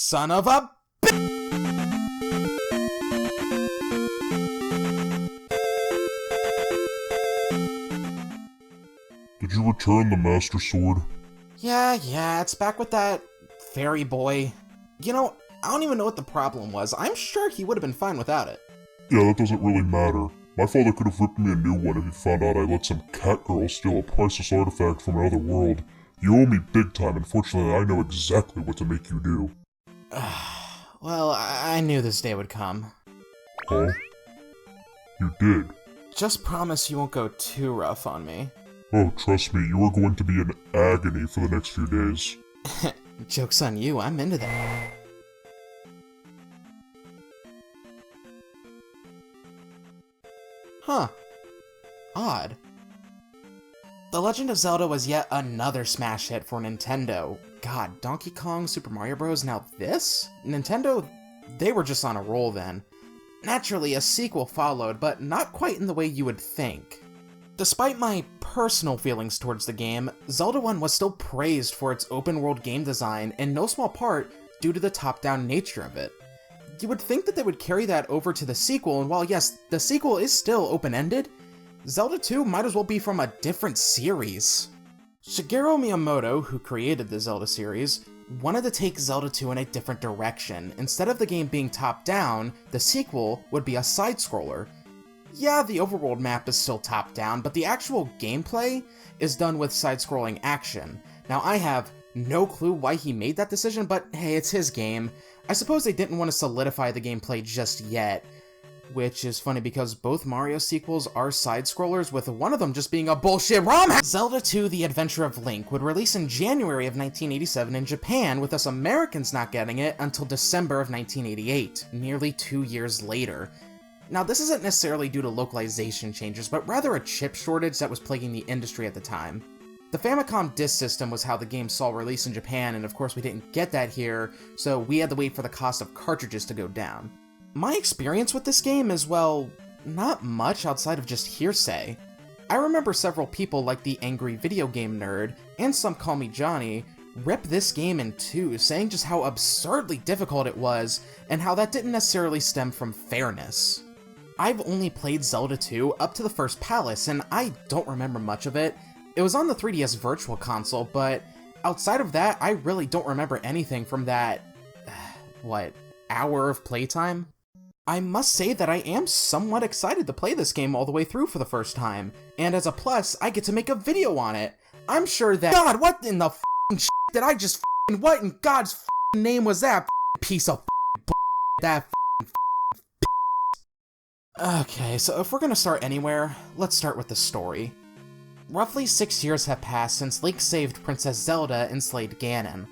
son of a... Did you return the Master Sword? Yeah, it's back with that fairy boy. You know, I don't even know what the problem was. I'm sure he would have been fine without it. Yeah, that doesn't really matter. My father could have ripped me a new one if he found out I let some cat girl steal a priceless artifact from another world. You owe me big time, and fortunately I know exactly what to make you do. Well, I knew this day would come. Huh? You did? Just promise you won't go too rough on me. Oh, trust me, you are going to be in agony for the next few days. Joke's on you, I'm into that. Huh. Odd. The Legend of Zelda was yet another smash hit for Nintendo. God, Donkey Kong, Super Mario Bros., now this? Nintendo, they were just on a roll then. Naturally, a sequel followed, but not quite in the way you would think. Despite my personal feelings towards the game, Zelda 1 was still praised for its open-world game design, in no small part due to the top-down nature of it. You would think that they would carry that over to the sequel, and while yes, the sequel is still open-ended, Zelda 2 might as well be from a different series. Shigeru Miyamoto, who created the Zelda series, wanted to take Zelda 2 in a different direction. Instead of the game being top-down, the sequel would be a side-scroller. Yeah, the overworld map is still top-down, but the actual gameplay is done with side-scrolling action. Now, I have no clue why he made that decision, but hey, it's his game. I suppose they didn't want to solidify the gameplay just yet, which is funny because both Mario sequels are side-scrollers, with one of them just being a bullshit ROM hack! Zelda 2: The Adventure of Link would release in January of 1987 in Japan, with us Americans not getting it until December of 1988, nearly 2 years later. Now, this isn't necessarily due to localization changes, but rather a chip shortage that was plaguing the industry at the time. The Famicom disk system was how the game saw release in Japan, and of course we didn't get that here, so we had to wait for the cost of cartridges to go down. My experience with this game is, well, not much outside of just hearsay. I remember several people like the Angry Video Game Nerd, and Some Call Me Johnny, rip this game in two, saying just how absurdly difficult it was, and how that didn't necessarily stem from fairness. I've only played Zelda 2 up to the first palace, and I don't remember much of it. It was on the 3DS Virtual Console, but outside of that, I really don't remember anything from that, hour of playtime? I must say that I am somewhat excited to play this game all the way through for the first time, and as a plus, I get to make a video on it. I'm sure that— God, what in the f***ing shit did I just f***ing— what in God's f***ing name was that f***ing piece of f***ing bullshit, that f***ing Okay, so if we're gonna start anywhere, let's start with the story. Roughly 6 years have passed since Link saved Princess Zelda and slayed Ganon.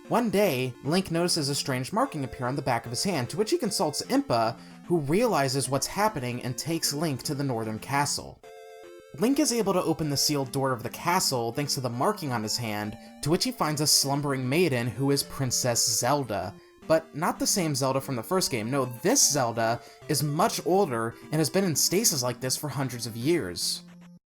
One day, Link notices a strange marking appear on the back of his hand, to which he consults Impa, who realizes what's happening and takes Link to the northern castle. Link is able to open the sealed door of the castle thanks to the marking on his hand, to which he finds a slumbering maiden who is Princess Zelda. But not the same Zelda from the first game. No, this Zelda is much older and has been in stasis like this for hundreds of years.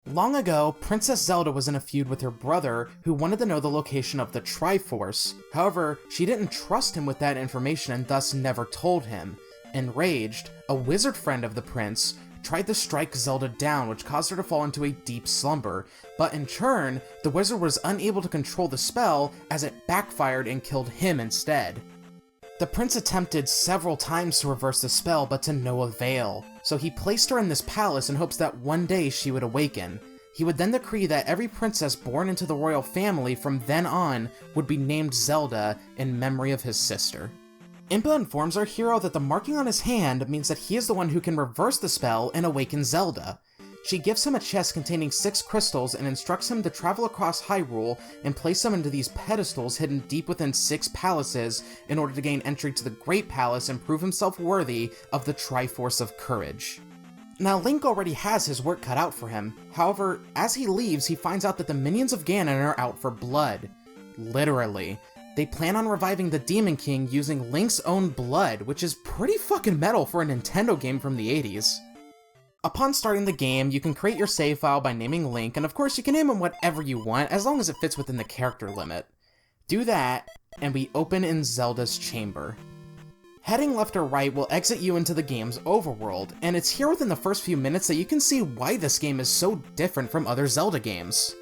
Long ago, Princess Zelda was in a feud with her brother, who wanted to know the location of the Triforce. However, she didn't trust him with that information and thus never told him. Enraged, a wizard friend of the prince tried to strike Zelda down, which caused her to fall into a deep slumber, but in turn, the wizard was unable to control the spell as it backfired and killed him instead. The prince attempted several times to reverse the spell, but to no avail, so he placed her in this palace in hopes that one day she would awaken. He would then decree that every princess born into the royal family from then on would be named Zelda in memory of his sister. Impa informs our hero that the marking on his hand means that he is the one who can reverse the spell and awaken Zelda. She gives him a chest containing 6 crystals and instructs him to travel across Hyrule and place them into these pedestals hidden deep within 6 palaces in order to gain entry to the Great Palace and prove himself worthy of the Triforce of Courage. Now, Link already has his work cut out for him. However, as he leaves, he finds out that the minions of Ganon are out for blood. Literally. They plan on reviving the Demon King using Link's own blood, which is pretty fucking metal for a Nintendo game from the 80s. Upon starting the game, you can create your save file by naming Link, and of course you can name him whatever you want, as long as it fits within the character limit. Do that, and we open in Zelda's chamber. Heading left or right will exit you into the game's overworld, and it's here within the first few minutes that you can see why this game is so different from other Zelda games.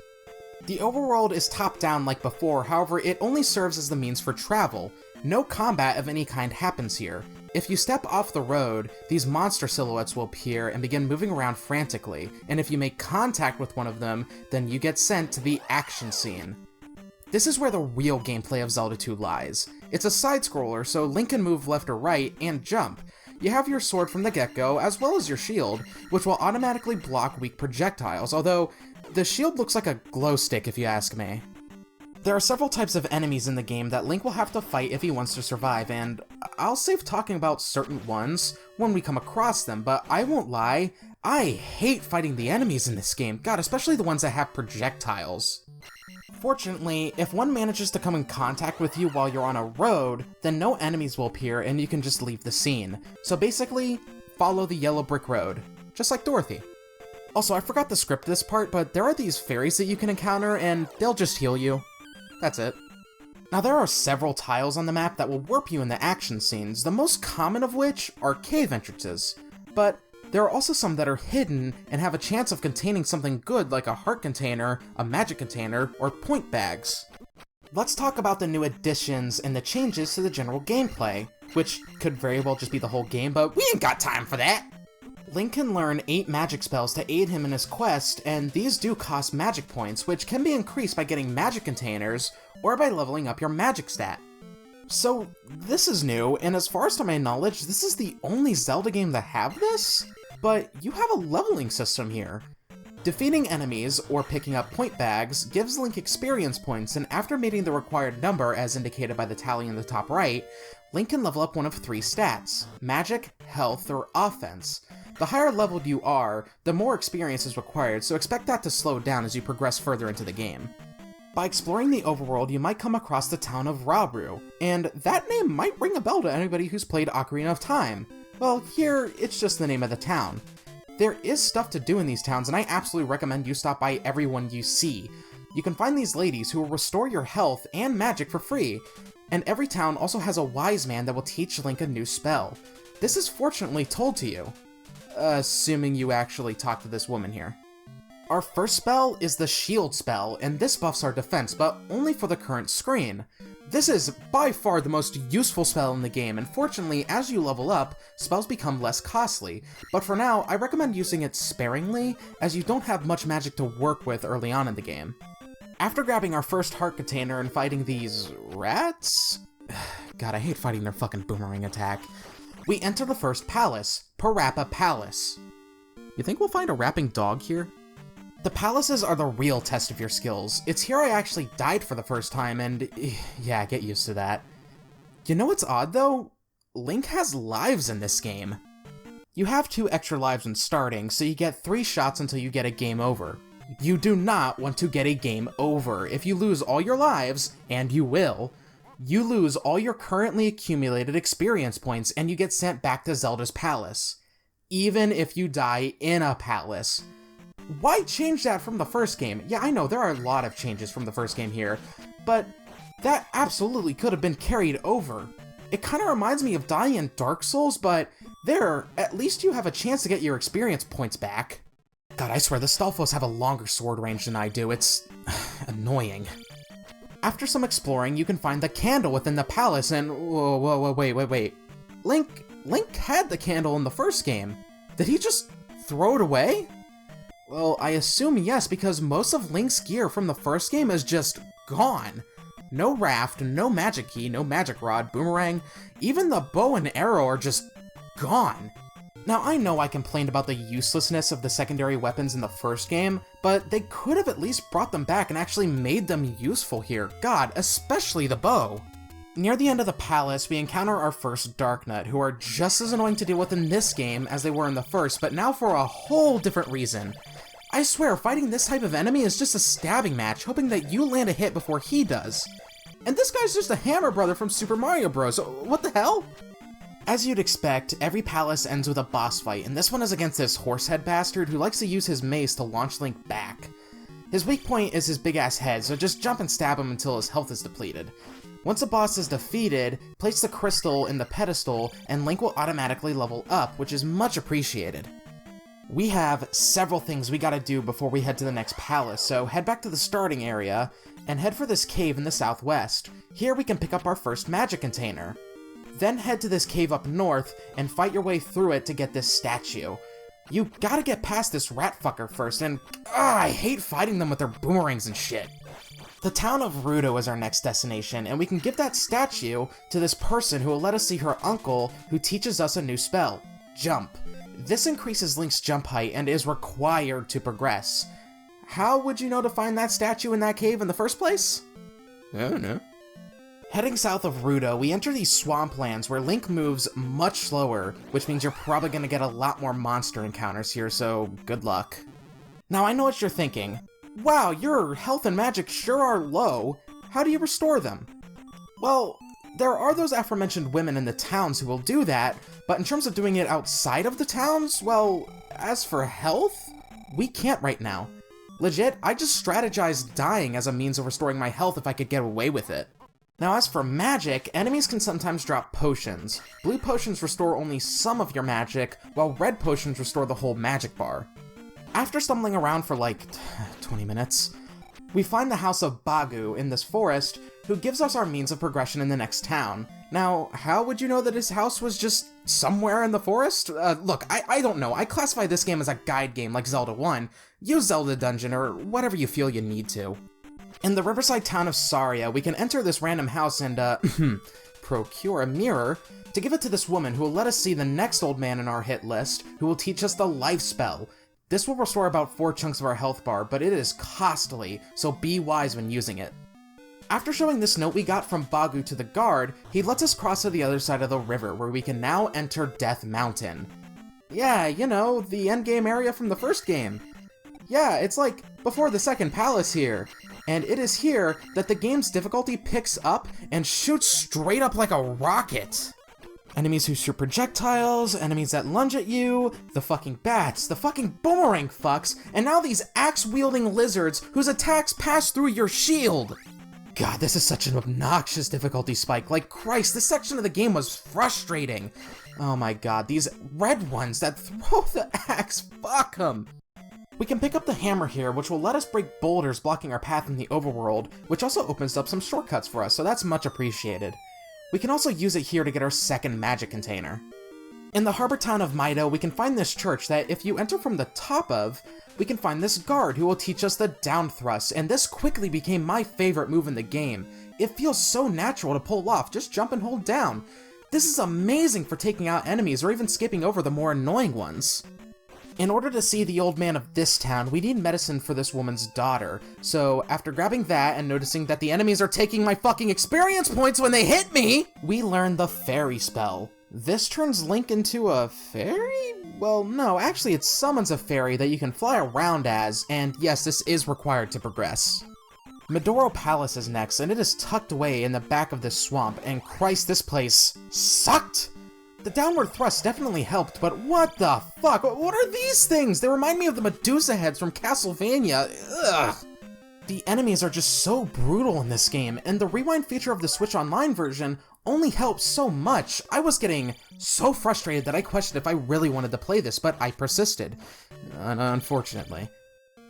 The overworld is top-down like before, however it only serves as the means for travel. No combat of any kind happens here. If you step off the road, these monster silhouettes will appear and begin moving around frantically, and if you make contact with one of them, then you get sent to the action scene. This is where the real gameplay of Zelda 2 lies. It's a side-scroller, so Link can move left or right and jump. You have your sword from the get-go, as well as your shield, which will automatically block weak projectiles, although the shield looks like a glow stick if you ask me. There are several types of enemies in the game that Link will have to fight if he wants to survive, and I'll save talking about certain ones when we come across them, but I won't lie, I hate fighting the enemies in this game, god, especially the ones that have projectiles. Fortunately, if one manages to come in contact with you while you're on a road, then no enemies will appear and you can just leave the scene. So basically, follow the yellow brick road, just like Dorothy. Also, I forgot to script this part, but there are these fairies that you can encounter and they'll just heal you. That's it. Now there are several tiles on the map that will warp you in the action scenes, the most common of which are cave entrances. But there are also some that are hidden and have a chance of containing something good like a heart container, a magic container, or point bags. Let's talk about the new additions and the changes to the general gameplay, which could very well just be the whole game, but we ain't got time for that! Link can learn 8 magic spells to aid him in his quest, and these do cost magic points, which can be increased by getting magic containers or by leveling up your magic stat. So, this is new, and as far as to my knowledge, this is the only Zelda game to have this? But you have a leveling system here. Defeating enemies, or picking up point bags, gives Link experience points, and after meeting the required number, as indicated by the tally in the top right, Link can level up one of 3 stats: magic, health, or offense. The higher leveled you are, the more experience is required, so expect that to slow down as you progress further into the game. By exploring the overworld, you might come across the town of Rabru, and that name might ring a bell to anybody who's played Ocarina of Time. Well, here, it's just the name of the town. There is stuff to do in these towns, and I absolutely recommend you stop by every one you see. You can find these ladies who will restore your health and magic for free, and every town also has a wise man that will teach Link a new spell. This is fortunately told to you. Assuming you actually talk to this woman here. Our first spell is the shield spell, and this buffs our defense, but only for the current screen. This is by far the most useful spell in the game, and fortunately, as you level up, spells become less costly, but for now, I recommend using it sparingly, as you don't have much magic to work with early on in the game. After grabbing our first heart container and fighting these rats? God, I hate fighting their fucking boomerang attack. We enter the first palace, Parappa Palace. You think we'll find a rapping dog here? The palaces are the real test of your skills. It's here I actually died for the first time, and yeah, get used to that. You know what's odd though? Link has lives in this game. You have 2 extra lives when starting, so you get 3 shots until you get a game over. You do not want to get a game over. If you lose all your lives, and you will, you lose all your currently accumulated experience points and you get sent back to Zelda's palace. Even if you die in a palace. Why change that from the first game? Yeah, I know, there are a lot of changes from the first game here, but that absolutely could have been carried over. It kind of reminds me of dying in Dark Souls, but there, at least you have a chance to get your experience points back. God, I swear, the Stalfos have a longer sword range than I do. It's annoying. After some exploring, you can find the candle within the palace and... Whoa, wait. Link had the candle in the first game. Did he just throw it away? Well, I assume yes, because most of Link's gear from the first game is just gone. No raft, no magic key, no magic rod, boomerang, even the bow and arrow are just gone. Now, I know I complained about the uselessness of the secondary weapons in the first game, but they could have at least brought them back and actually made them useful here. God, especially the bow. Near the end of the palace, we encounter our first Darknut, who are just as annoying to deal with in this game as they were in the first, but now for a whole different reason. I swear, fighting this type of enemy is just a stabbing match, hoping that you land a hit before he does. And this guy's just a hammer brother from Super Mario Bros. What the hell? As you'd expect, every palace ends with a boss fight, and this one is against this horsehead bastard who likes to use his mace to launch Link back. His weak point is his big-ass head, so just jump and stab him until his health is depleted. Once a boss is defeated, place the crystal in the pedestal, and Link will automatically level up, which is much appreciated. We have several things we gotta do before we head to the next palace, so head back to the starting area, and head for this cave in the southwest. Here we can pick up our first magic container. Then head to this cave up north, and fight your way through it to get this statue. You gotta get past this rat fucker first, and I hate fighting them with their boomerangs and shit. The town of Rudo is our next destination, and we can give that statue to this person who will let us see her uncle, who teaches us a new spell, Jump. This increases Link's jump height and is required to progress. How would you know to find that statue in that cave in the first place? I don't know. Heading south of Rudo, we enter these swamplands where Link moves much slower, which means you're probably going to get a lot more monster encounters here, so good luck. Now I know what you're thinking. Wow, your health and magic sure are low. How do you restore them? Well, there are those aforementioned women in the towns who will do that, but in terms of doing it outside of the towns, well, as for health, we can't right now. Legit, I just strategized dying as a means of restoring my health if I could get away with it. Now as for magic, enemies can sometimes drop potions. Blue potions restore only some of your magic, while red potions restore the whole magic bar. After stumbling around for like 20 minutes, we find the house of Bagu in this forest, who gives us our means of progression in the next town. Now, how would you know that his house was just somewhere in the forest? Look, I don't know. I classify this game as a guide game like Zelda 1. Use Zelda Dungeon or whatever you feel you need to. In the riverside town of Saria, we can enter this random house and, procure a mirror to give it to this woman who will let us see the next old man in our hit list, who will teach us the life spell. This will restore about 4 chunks of our health bar, but it is costly, so be wise when using it. After showing this note we got from Bagu to the guard, he lets us cross to the other side of the river, where we can now enter Death Mountain. Yeah, you know, the endgame area from the first game. Yeah, it's like before the second palace here. And it is here that the game's difficulty picks up and shoots straight up like a rocket. Enemies who shoot projectiles, enemies that lunge at you, the fucking bats, the fucking boomerang fucks, and now these axe-wielding lizards whose attacks pass through your shield. God, this is such an obnoxious difficulty spike. Like, Christ, this section of the game was frustrating. Oh my god, these red ones that throw the axe, fuck them. We can pick up the hammer here, which will let us break boulders blocking our path in the overworld, which also opens up some shortcuts for us, so that's much appreciated. We can also use it here to get our second magic container. In the harbor town of Mido, we can find this church that if you enter from the top of, we can find this guard who will teach us the down thrust, and this quickly became my favorite move in the game. It feels so natural to pull off, just jump and hold down. This is amazing for taking out enemies or even skipping over the more annoying ones. In order to see the old man of this town, we need medicine for this woman's daughter. So, after grabbing that and noticing that the enemies are taking my fucking experience points when they hit me, we learn the fairy spell. This turns Link into a fairy? Well, no, actually it summons a fairy that you can fly around as, and yes, this is required to progress. Medoro Palace is next, and it is tucked away in the back of this swamp, and Christ, this place sucked! The downward thrust definitely helped, but what the fuck? What are these things? They remind me of the Medusa heads from Castlevania. Ugh. The enemies are just so brutal in this game, and the rewind feature of the Switch Online version only helps so much. I was getting so frustrated that I questioned if I really wanted to play this, but I persisted. Unfortunately.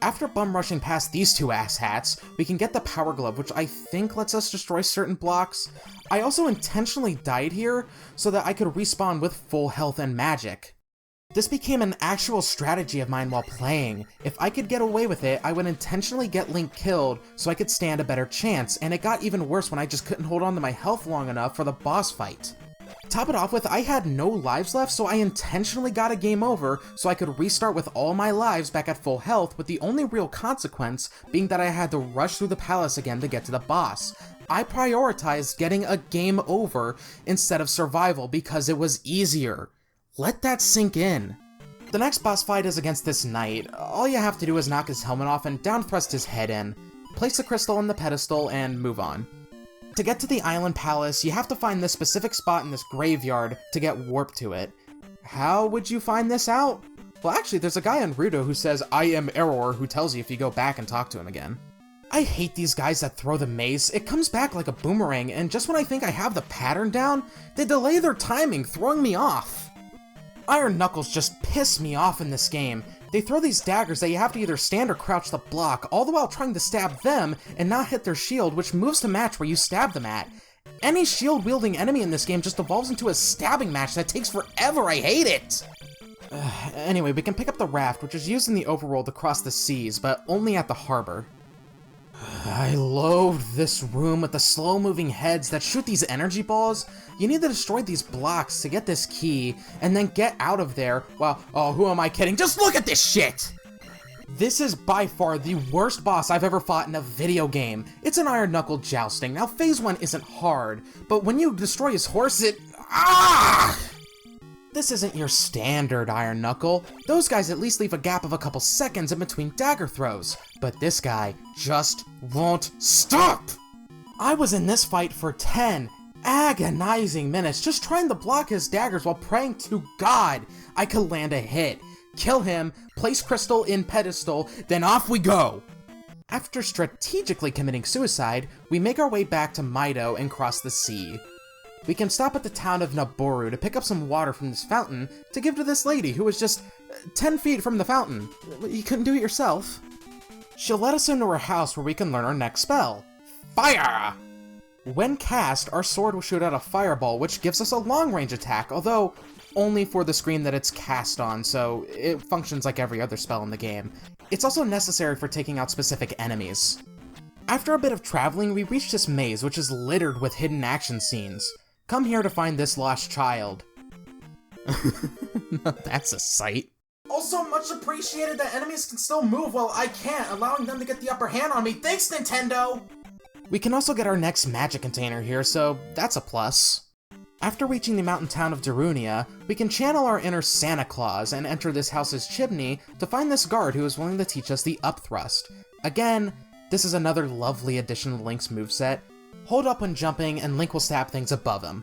After bum rushing past these two asshats, we can get the Power Glove, which I think lets us destroy certain blocks. I also intentionally died here so that I could respawn with full health and magic. This became an actual strategy of mine while playing. If I could get away with it, I would intentionally get Link killed so I could stand a better chance, and it got even worse when I just couldn't hold on to my health long enough for the boss fight. Top it off with, I had no lives left, so I intentionally got a game over so I could restart with all my lives back at full health, with the only real consequence being that I had to rush through the palace again to get to the boss. I prioritized getting a game over instead of survival because it was easier. Let that sink in. The next boss fight is against this knight. All you have to do is knock his helmet off and down thrust his head in. Place the crystal on the pedestal and move on. To get to the Island Palace, you have to find this specific spot in this graveyard to get warp to it. How would you find this out? Well, actually, there's a guy on Rudo who says, "I am Error," who tells you if you go back and talk to him again. I hate these guys that throw the mace. It comes back like a boomerang, and just when I think I have the pattern down, they delay their timing, throwing me off. Iron Knuckles just piss me off in this game. They throw these daggers that you have to either stand or crouch to block, all the while trying to stab them and not hit their shield, which moves to match where you stab them at. Any shield-wielding enemy in this game just evolves into a stabbing match that takes forever. I hate it! Anyway, we can pick up the raft, which is used in the overworld to cross the seas, but only at the harbor. I loathe this room with the slow-moving heads that shoot these energy balls. You need to destroy these blocks to get this key, and then get out of there. Well, oh, who am I kidding? Just look at this shit! This is by far the worst boss I've ever fought in a video game. It's an Iron Knuckle jousting. Now, Phase 1 isn't hard, but when you destroy his horse, This isn't your standard Iron Knuckle. Those guys at least leave a gap of a couple seconds in between dagger throws, but this guy just won't stop! I was in this fight for 10 agonizing minutes just trying to block his daggers while praying to God I could land a hit, kill him, place Crystal in pedestal, then off we go! After strategically committing suicide, we make our way back to Mido and cross the sea. We can stop at the town of Naboru to pick up some water from this fountain to give to this lady who was just 10 feet from the fountain. You couldn't do it yourself. She'll let us into her house where we can learn our next spell. Fire! When cast, our sword will shoot out a fireball, which gives us a long-range attack, although only for the screen that it's cast on, so it functions like every other spell in the game. It's also necessary for taking out specific enemies. After a bit of traveling, we reach this maze, which is littered with hidden action scenes. Come here to find this lost child. That's a sight. Also, much appreciated that enemies can still move while I can't, allowing them to get the upper hand on me. Thanks, Nintendo! We can also get our next magic container here, so that's a plus. After reaching the mountain town of Darunia, we can channel our inner Santa Claus and enter this house's chimney to find this guard who is willing to teach us the up thrust. Again, this is another lovely addition to Link's moveset. Hold up when jumping, and Link will stab things above him.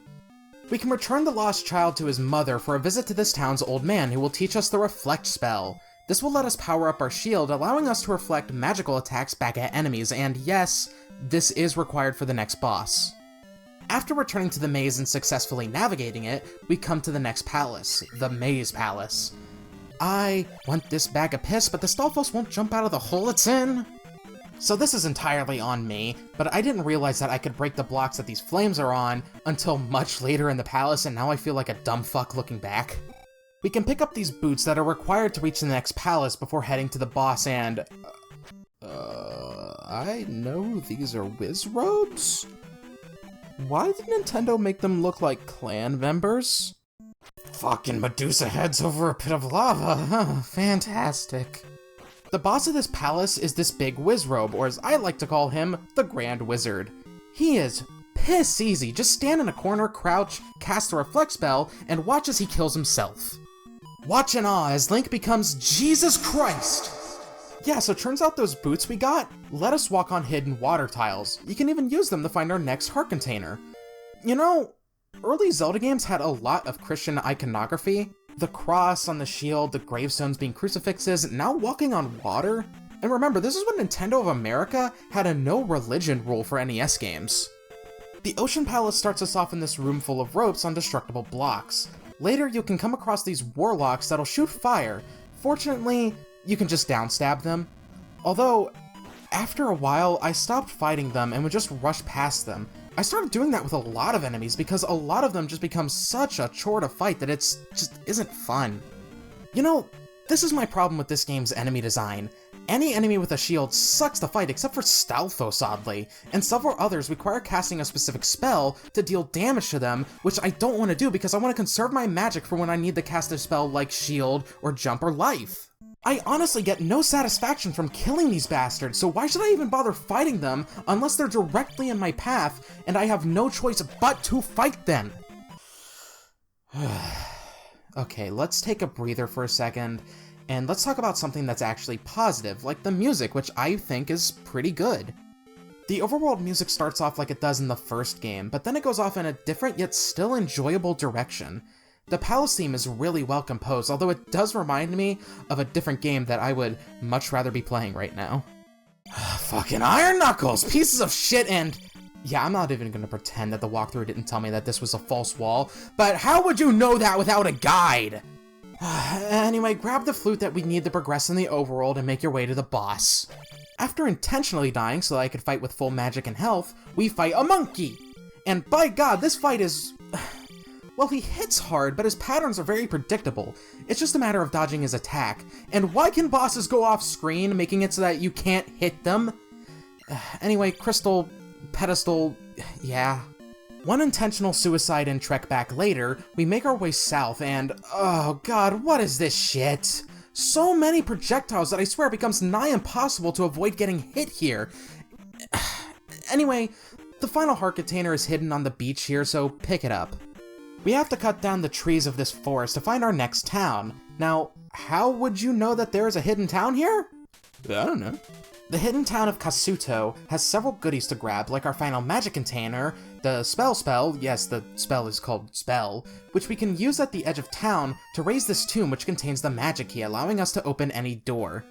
We can return the lost child to his mother for a visit to this town's old man who will teach us the Reflect spell. This will let us power up our shield, allowing us to reflect magical attacks back at enemies, and yes, this is required for the next boss. After returning to the maze and successfully navigating it, we come to the next palace, the Maze Palace. I want this bag of piss, but the Stalfos won't jump out of the hole it's in. So this is entirely on me, but I didn't realize that I could break the blocks that these flames are on until much later in the palace, and now I feel like a dumb fuck looking back. We can pick up these boots that are required to reach the next palace before heading to the boss and... I know these are whiz robes? Why did Nintendo make them look like clan members? Fucking Medusa heads over a pit of lava, fantastic. The boss of this palace is this big Wizrobe, or as I like to call him, the Grand Wizard. He is piss easy, just stand in a corner, crouch, cast a Reflect spell, and watch as he kills himself. Watch in awe as Link becomes Jesus Christ! Yeah, so turns out those boots we got let us walk on hidden water tiles. You can even use them to find our next heart container. You know, early Zelda games had a lot of Christian iconography. The cross on the shield, the gravestones being crucifixes, now walking on water. And remember, this is when Nintendo of America had a no religion rule for NES games. The Ocean Palace starts us off in this room full of ropes on destructible blocks. Later, you can come across these warlocks that'll shoot fire. Fortunately, you can just downstab them. Although, after a while, I stopped fighting them and would just rush past them. I started doing that with a lot of enemies because a lot of them just become such a chore to fight that it's just isn't fun. You know, this is my problem with this game's enemy design. Any enemy with a shield sucks to fight except for Stalfos, oddly, and several others require casting a specific spell to deal damage to them, which I don't want to do because I want to conserve my magic for when I need to cast a spell like Shield or Jump or Life. I honestly get no satisfaction from killing these bastards, so why should I even bother fighting them unless they're directly in my path and I have no choice but to fight them? Okay, let's take a breather for a second, and let's talk about something that's actually positive, like the music, which I think is pretty good. The overworld music starts off like it does in the first game, but then it goes off in a different yet still enjoyable direction. The palace theme is really well composed, although it does remind me of a different game that I would much rather be playing right now. Fucking Iron Knuckles! Pieces of shit. And yeah, I'm not even gonna pretend that the walkthrough didn't tell me that this was a false wall, but how would you know that without a guide? Anyway, grab the flute that we need to progress in the overworld and make your way to the boss. After intentionally dying so that I could fight with full magic and health, we fight a monkey! And by God, this fight is... well, he hits hard, but his patterns are very predictable. It's just a matter of dodging his attack. And why can bosses go off screen, making it so that you can't hit them? Anyway, Crystal... Pedestal... yeah. One intentional suicide and trek back later, we make our way south and... oh god, what is this shit? So many projectiles that I swear it becomes nigh impossible to avoid getting hit here. Anyway, the final heart container is hidden on the beach here, so pick it up. We have to cut down the trees of this forest to find our next town. Now, how would you know that there is a hidden town here? I don't know. The hidden town of Kasuto has several goodies to grab, like our final magic container, the spell, yes, the spell is called spell, which we can use at the edge of town to raise this tomb which contains the magic key, allowing us to open any door.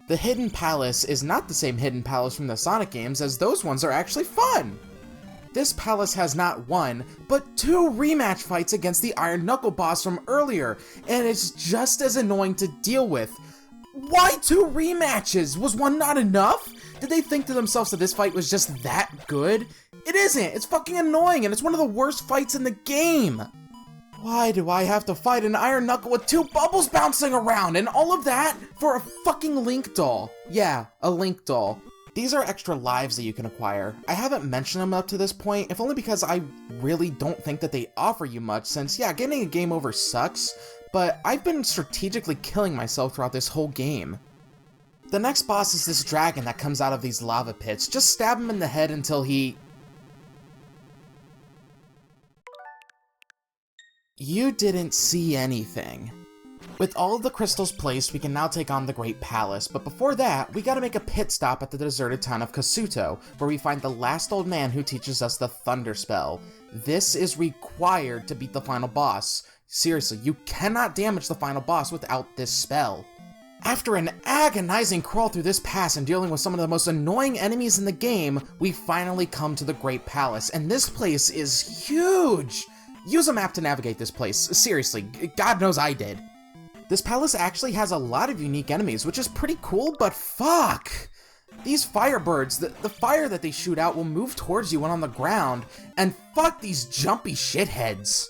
The hidden palace is not the same hidden palace from the Sonic games, as those ones are actually fun! This palace has not one, but 2 rematch fights against the Iron Knuckle boss from earlier, and it's just as annoying to deal with. Why 2 rematches? Was one not enough? Did they think to themselves that this fight was just that good? It isn't! It's fucking annoying, and it's one of the worst fights in the game! Why do I have to fight an Iron Knuckle with 2 bubbles bouncing around, and all of that for a fucking Link doll? Yeah, a Link doll. These are extra lives that you can acquire. I haven't mentioned them up to this point, if only because I really don't think that they offer you much, since yeah, getting a game over sucks, but I've been strategically killing myself throughout this whole game. The next boss is this dragon that comes out of these lava pits. Just stab him in the head until he... You didn't see anything. With all of the crystals placed, we can now take on the Great Palace, but before that, we gotta make a pit stop at the deserted town of Kasuto, where we find the last old man who teaches us the Thunder Spell. This is required to beat the final boss. Seriously, you cannot damage the final boss without this spell. After an agonizing crawl through this pass and dealing with some of the most annoying enemies in the game, we finally come to the Great Palace, and this place is huge! Use a map to navigate this place, seriously, God knows I did. This palace actually has a lot of unique enemies, which is pretty cool, but fuck! These firebirds, the fire that they shoot out will move towards you when on the ground, and fuck these jumpy shitheads.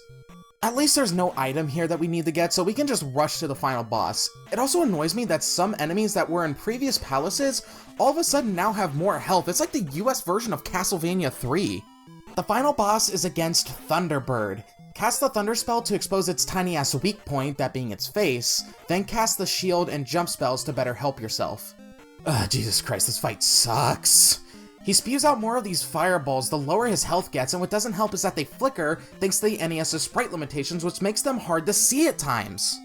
At least there's no item here that we need to get, so we can just rush to the final boss. It also annoys me that some enemies that were in previous palaces all of a sudden now have more health. It's like the US version of Castlevania 3. The final boss is against Thunderbird. Cast the Thunder Spell to expose its tiny-ass weak point, that being its face, then cast the shield and jump spells to better help yourself. Ugh, Jesus Christ, this fight sucks. He spews out more of these fireballs the lower his health gets, and what doesn't help is that they flicker thanks to the NES's sprite limitations, which makes them hard to see at times.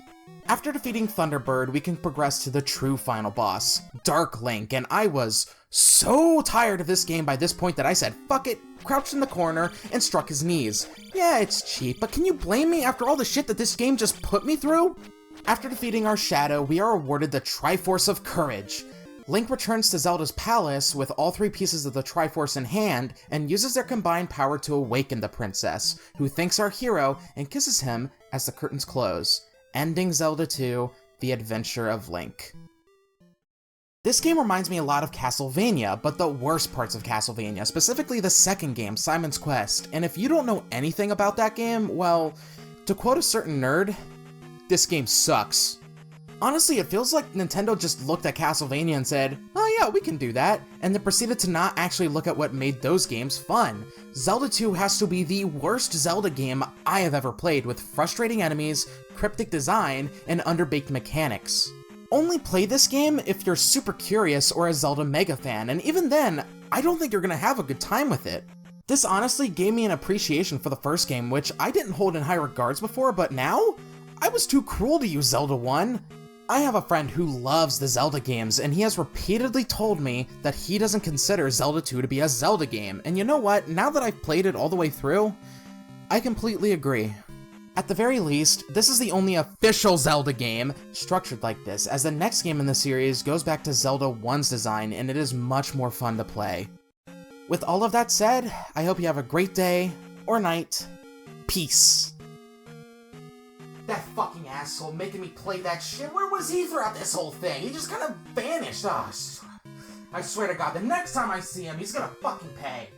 After defeating Thunderbird, we can progress to the true final boss, Dark Link, and I was so tired of this game by this point that I said, fuck it, crouched in the corner, and struck his knees. Yeah, it's cheap, but can you blame me after all the shit that this game just put me through? After defeating our shadow, we are awarded the Triforce of Courage. Link returns to Zelda's palace with all 3 pieces of the Triforce in hand, and uses their combined power to awaken the princess, who thanks our hero and kisses him as the curtains close, ending Zelda 2, The Adventure of Link. This game reminds me a lot of Castlevania, but the worst parts of Castlevania, specifically the second game, Simon's Quest, and if you don't know anything about that game, well, to quote a certain nerd, this game sucks. Honestly, it feels like Nintendo just looked at Castlevania and said, oh yeah, we can do that, and then proceeded to not actually look at what made those games fun. Zelda 2 has to be the worst Zelda game I have ever played, with frustrating enemies, cryptic design, and underbaked mechanics. Only play this game if you're super curious or a Zelda mega fan, and even then, I don't think you're gonna have a good time with it. This honestly gave me an appreciation for the first game, which I didn't hold in high regards before, but now? I was too cruel to use Zelda 1. I have a friend who loves the Zelda games, and he has repeatedly told me that he doesn't consider Zelda 2 to be a Zelda game, and you know what? Now that I've played it all the way through, I completely agree. At the very least, this is the only official Zelda game structured like this, as the next game in the series goes back to Zelda 1's design, and it is much more fun to play. With all of that said, I hope you have a great day, or night. Peace. That fucking asshole making me play that shit, where was he throughout this whole thing? He just kind of vanished. I swear to God, the next time I see him, he's gonna fucking pay.